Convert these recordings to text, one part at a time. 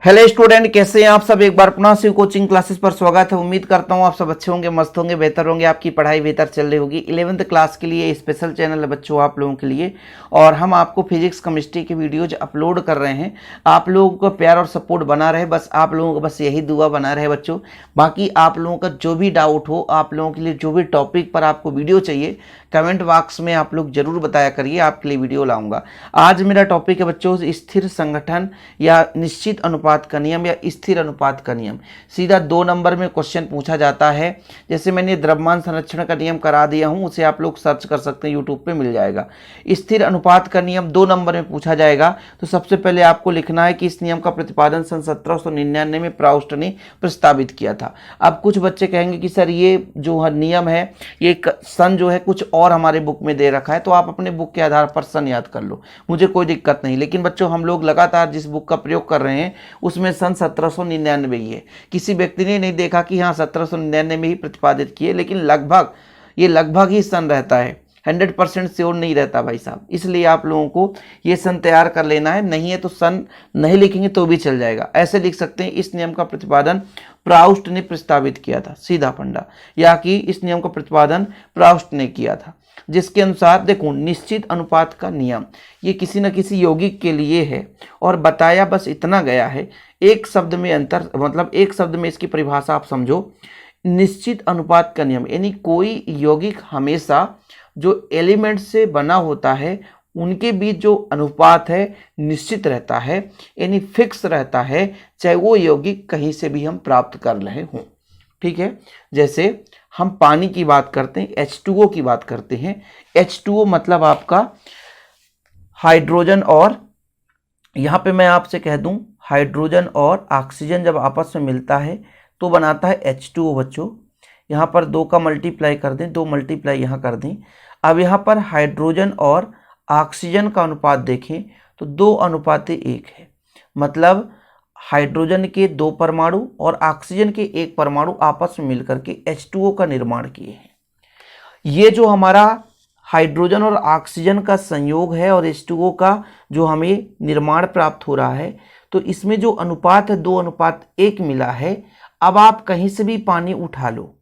Hello student, कैसे हैं आप सब। एक बार पुनः शिव कोचिंग क्लासेस पर स्वागत है। उम्मीद करता हूं आप सब अच्छे होंगे, मस्त होंगे, बेहतर होंगे, आपकी पढ़ाई बेहतर चल रही होगी। 11th क्लास के लिए स्पेशल चैनल है बच्चों आप लोगों के लिए, और हम आपको फिजिक्स केमिस्ट्री के वीडियोज अपलोड कर रहे हैं। आप लोगों का प्यार और सपोर्ट बना रहे, बस आप लोगों का बस यही दुआ बना रहे बच्चों। बाकी आप लोगों का जो भी डाउट हो, आप लोगों के लिए जो भी टॉपिक पर आपको वीडियो चाहिए, कमेंट बॉक्स में आप लोग जरूर बताया करिए, आपके लिए वीडियो लाऊंगा। आज मेरा टॉपिक है बच्चों स्थिर संगठन या निश्चित अनुपात का नियम या स्थिर अनुपात का नियम। सीधा 2 नंबर में क्वेश्चन पूछा जाता है। जैसे मैंने द्रव्यमान संरक्षण का नियम करा दिया हूं, उसे आप लोग सर्च कर सकते हैं, यूट्यूब पे मिल जाएगा। स्थिर अनुपात का नियम 2 नंबर में पूछा जाएगा। तो सबसे पहले आपको लिखना है कि इस नियम का प्रतिपादन सन 1799 में प्राउस्ट ने प्रस्तावित किया था। अब कुछ बच्चे कहेंगे कि सर ये जो नियम है ये सन जो है कुछ और हमारे बुक में दे रखा है, तो आप अपने बुक के आधार पर सन याद कर लो, मुझे कोई दिक्कत नहीं। लेकिन बच्चों हम लोग लगातार जिस बुक का प्रयोग कर रहे हैं उसमें सन 1799 ही है। किसी व्यक्ति ने नहीं देखा कि हाँ 1799 में ही प्रतिपादित किए, लेकिन लगभग ही सन रहता है, 100% श्योर नहीं रहता भाई साहब। इसलिए आप लोगों को ये सन तैयार कर लेना है, नहीं है तो सन नहीं लिखेंगे तो भी चल जाएगा। ऐसे लिख सकते हैं इस नियम का प्रतिपादन प्राउस्ट ने प्रस्तावित किया था, सीधा फंडा, या कि इस नियम का प्रतिपादन प्राउस्ट ने किया था, जिसके अनुसार देखो निश्चित अनुपात का नियम ये किसी न किसी यौगिक के लिए है, और बताया बस इतना गया है। एक शब्द में अंतर, मतलब एक शब्द में इसकी परिभाषा आप समझो। निश्चित अनुपात का नियम यानी कोई यौगिक हमेशा जो एलिमेंट से बना होता है उनके बीच जो अनुपात है निश्चित रहता है, यानी फिक्स रहता है, चाहे वो यौगिक कहीं से भी हम प्राप्त कर रहे हों। ठीक है, जैसे हम पानी की बात करते हैं, H2O की बात करते हैं। H2O मतलब आपका हाइड्रोजन, और यहाँ पे मैं आपसे कह दूं हाइड्रोजन और ऑक्सीजन जब आपस में मिलता है तो बनाता है H2O बच्चों। यहाँ पर 2 का मल्टीप्लाई कर दें, 2 मल्टीप्लाई यहाँ कर दें। अब यहाँ पर हाइड्रोजन और ऑक्सीजन का अनुपात देखें तो 2:1 है। मतलब हाइड्रोजन के 2 परमाणु और ऑक्सीजन के 1 परमाणु आपस में मिलकर के H2O का निर्माण किए हैं। ये जो हमारा हाइड्रोजन और ऑक्सीजन का संयोग है और H2O का जो हमें निर्माण प्राप्त हो रहा है, तो इसमें जो अनुपात है 2:1 मिला है। अब आप कहीं से भी पानी उठा लो,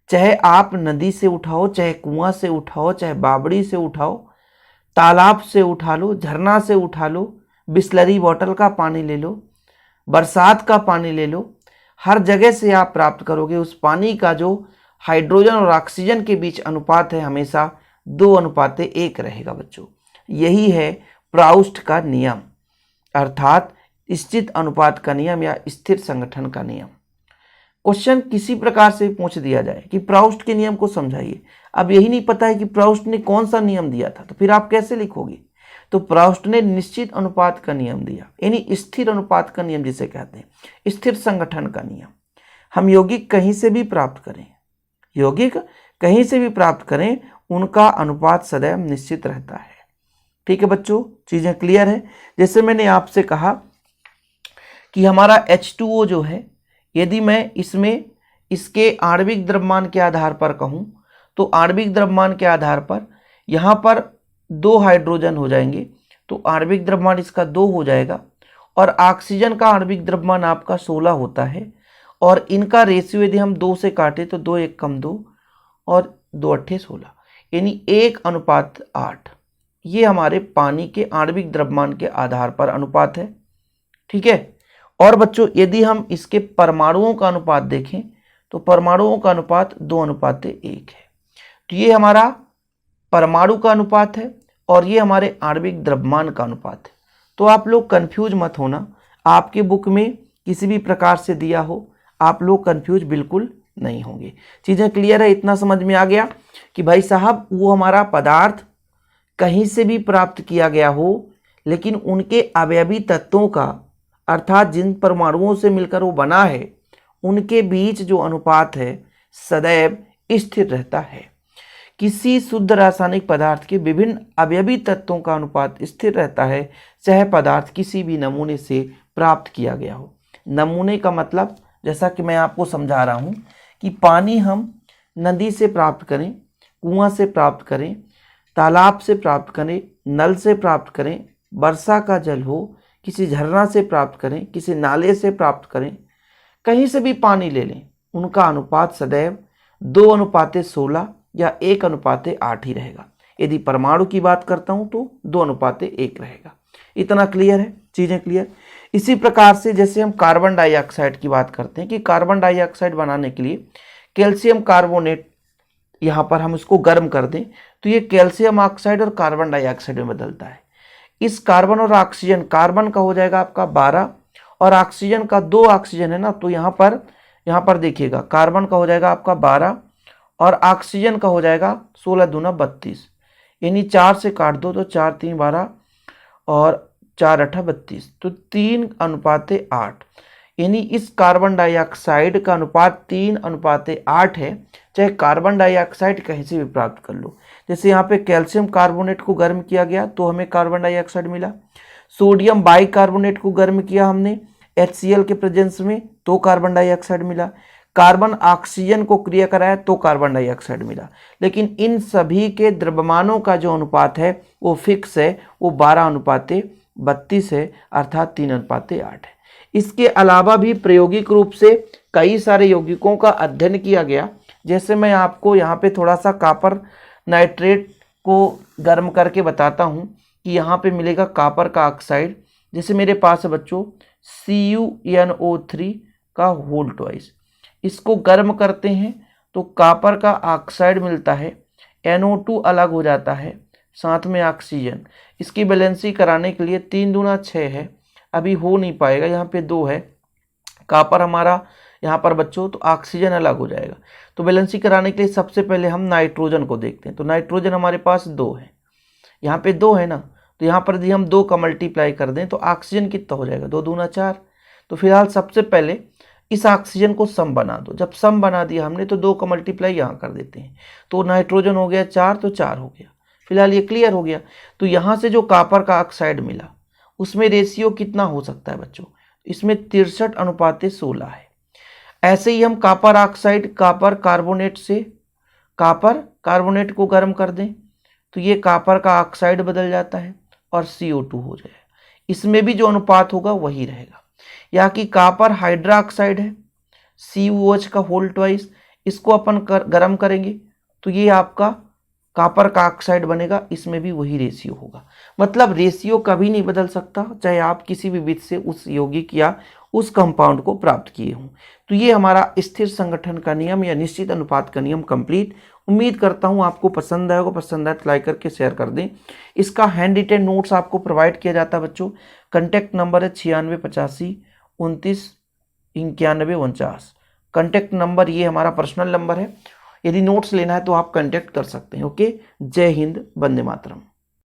चाहे आप नदी से उठाओ, चाहे कुआं से उठाओ, चाहे बावड़ी से उठाओ, तालाब से उठा लो, झरना से उठा लो, बिस्लरी बॉटल का पानी ले लो, बरसात का पानी ले लो, हर जगह से आप प्राप्त करोगे उस पानी का जो हाइड्रोजन और ऑक्सीजन के बीच अनुपात है हमेशा 2:1 रहेगा बच्चों। यही है प्राउस्ट का नियम, अर्थात स्थित अनुपात का नियम या स्थिर संगठन का नियम। क्वेश्चन किसी प्रकार से पूछ दिया जाए कि प्राउस्ट के नियम को समझाइए, अब यही नहीं पता है कि प्राउस्ट ने कौन सा नियम दिया था, तो फिर आप कैसे लिखोगे। तो प्राउस्ट ने निश्चित अनुपात का नियम दिया, यानी स्थिर अनुपात का नियम जिसे कहते हैं, स्थिर संगठन का नियम। हम यौगिक कहीं से भी प्राप्त करें, यौगिक कहीं से भी प्राप्त करें, उनका अनुपात सदैव निश्चित रहता है। ठीक है बच्चों, चीजें क्लियर है। जैसे मैंने आपसे कहा कि हमारा H2O जो है, यदि मैं इसमें इसके आणविक द्रव्यमान के आधार पर कहूं, तो आणविक द्रव्यमान के आधार पर यहाँ पर 2 हाइड्रोजन हो जाएंगे, तो आणविक द्रव्यमान इसका 2 हो जाएगा, और ऑक्सीजन का आणविक द्रव्यमान आपका 16 होता है, और इनका रेशियो यदि हम 2 से काटे तो 2 1 कम 2 और 2 8 16, यानी 1:8। ये हमारे पानी के आणविक द्रव्यमान के आधार पर अनुपात है। ठीक है, और बच्चों यदि हम इसके परमाणुओं का अनुपात देखें तो परमाणुओं का अनुपात 2:1 है। तो ये हमारा परमाणु का अनुपात है और ये हमारे आणविक द्रव्यमान का अनुपात है। तो आप लोग कंफ्यूज मत होना, आपके बुक में किसी भी प्रकार से दिया हो आप लोग कंफ्यूज बिल्कुल नहीं होंगे। चीज़ें क्लियर है, इतना समझ में आ गया कि भाई साहब वो हमारा पदार्थ कहीं से भी प्राप्त किया गया हो, लेकिन उनके अवयवी तत्वों का, अर्थात जिन परमाणुओं से मिलकर वो बना है, उनके बीच जो अनुपात है सदैव स्थिर रहता है। किसी शुद्ध रासायनिक पदार्थ के विभिन्न अवयवी तत्वों का अनुपात स्थिर रहता है, चाहे पदार्थ किसी भी नमूने से प्राप्त किया गया हो। नमूने का मतलब जैसा कि मैं आपको समझा रहा हूँ कि पानी हम नदी से प्राप्त करें, कुआं से प्राप्त करें, तालाब से प्राप्त करें, नल से प्राप्त करें, वर्षा का जल हो किसी झरना से प्राप्त करें, किसी नाले से प्राप्त करें, कहीं से भी पानी ले लें, उनका अनुपात सदैव 2:16 या 1:8 ही रहेगा। यदि परमाणु की बात करता हूं तो 2:1 रहेगा। इतना क्लियर है, चीजें क्लियर। इसी प्रकार से जैसे हम कार्बन डाइऑक्साइड की बात करते हैं कि कार्बन डाइऑक्साइड बनाने के लिए कैल्शियम कार्बोनेट यहाँ पर हम इसको गर्म कर दें तो ये कैल्शियम ऑक्साइड और कार्बन डाइऑक्साइड में बदलता है। इस कार्बन और ऑक्सीजन, कार्बन का हो जाएगा आपका 12 और ऑक्सीजन का 2 ऑक्सीजन है ना, तो यहाँ पर देखिएगा कार्बन का हो जाएगा आपका 12 और ऑक्सीजन का हो जाएगा 16 दूना 32, यानी 4 से काट दो तो 4 3 12 और 4 8 32, तो 3:8, यानी इस कार्बन डाइऑक्साइड का अनुपात 3:8 है। चाहे कार्बन डाइऑक्साइड कहीं से भी प्राप्त कर लो, जैसे यहाँ पे कैल्शियम कार्बोनेट को गर्म किया गया तो हमें कार्बन डाइऑक्साइड मिला, सोडियम बाइकार्बोनेट को गर्म किया हमने HCl के प्रेजेंस में तो कार्बन डाइऑक्साइड मिला, कार्बन ऑक्सीजन को क्रिया कराया तो कार्बन डाइऑक्साइड मिला। लेकिन इन सभी के द्रव्यमानों का जो अनुपात है वो फिक्स है, वो 12:32 है, अर्थात 3:8 है। इसके अलावा भी प्रायोगिक रूप से कई सारे यौगिकों का अध्ययन किया गया। जैसे मैं आपको यहाँ पे थोड़ा सा कॉपर नाइट्रेट को गर्म करके बताता हूँ कि यहाँ पे मिलेगा कॉपर का ऑक्साइड। जैसे मेरे पास है बच्चों CuNO3 का होल ट्वाइस, इसको गर्म करते हैं तो कॉपर का ऑक्साइड मिलता है, NO2 अलग हो जाता है, साथ में ऑक्सीजन। इसकी बैलेंसी कराने के लिए 3 दूना 6 है, अभी हो नहीं पाएगा, यहाँ पे 2 है कॉपर हमारा यहाँ पर बच्चों, तो ऑक्सीजन अलग हो जाएगा। तो बैलेंसी कराने के लिए सबसे पहले हम नाइट्रोजन को देखते हैं। तो नाइट्रोजन हमारे पास 2 है, यहाँ पे 2 है ना, तो यहाँ पर यदि हम 2 का मल्टीप्लाई कर दें तो ऑक्सीजन कितना हो जाएगा, 2 दूना 4। तो फिलहाल सबसे पहले इस ऑक्सीजन को सम बना दो। जब सम बना दिया हमने तो 2 का मल्टीप्लाई यहाँ कर देते हैं, तो नाइट्रोजन हो गया 4, तो 4 हो गया। फिलहाल ये क्लियर हो गया। तो यहाँ से जो कॉपर का ऑक्साइड मिला उसमें रेशियो कितना हो सकता है बच्चों, इसमें 63:16 है। ऐसे ही हम कॉपर ऑक्साइड कॉपर कार्बोनेट से कॉपर कार्बोनेट को गर्म कर दें तो ये कॉपर का ऑक्साइड बदल जाता है और CO2 हो जाएगा। इसमें भी जो अनुपात होगा वही रहेगा। या कि कॉपर हाइड्रोक्साइड है CuOH का होल ट्वाइस, इसको अपन गर्म करेंगे तो ये आपका कॉपर का ऑक्साइड बनेगा, इसमें भी वही रेशियो होगा। मतलब रेशियो कभी नहीं बदल सकता, चाहे आप किसी भी विधि से उस यौगिक या उस कंपाउंड को प्राप्त किए हों। तो ये हमारा स्थिर संगठन का नियम या निश्चित अनुपात का नियम कंप्लीट। उम्मीद करता हूँ आपको पसंद आएगा, पसंद आए तो लाइक करके शेयर कर दें। इसका हैंड रिटेन नोट्स आपको प्रोवाइड किया जाता है बच्चों। कॉन्टैक्ट नंबर है 9685 29 91 49। कॉन्टैक्ट नंबर ये हमारा पर्सनल नंबर है। यदि नोट्स लेना है तो आप कॉन्टैक्ट कर सकते हैं। ओके, जय हिंद, वंदे मातरम।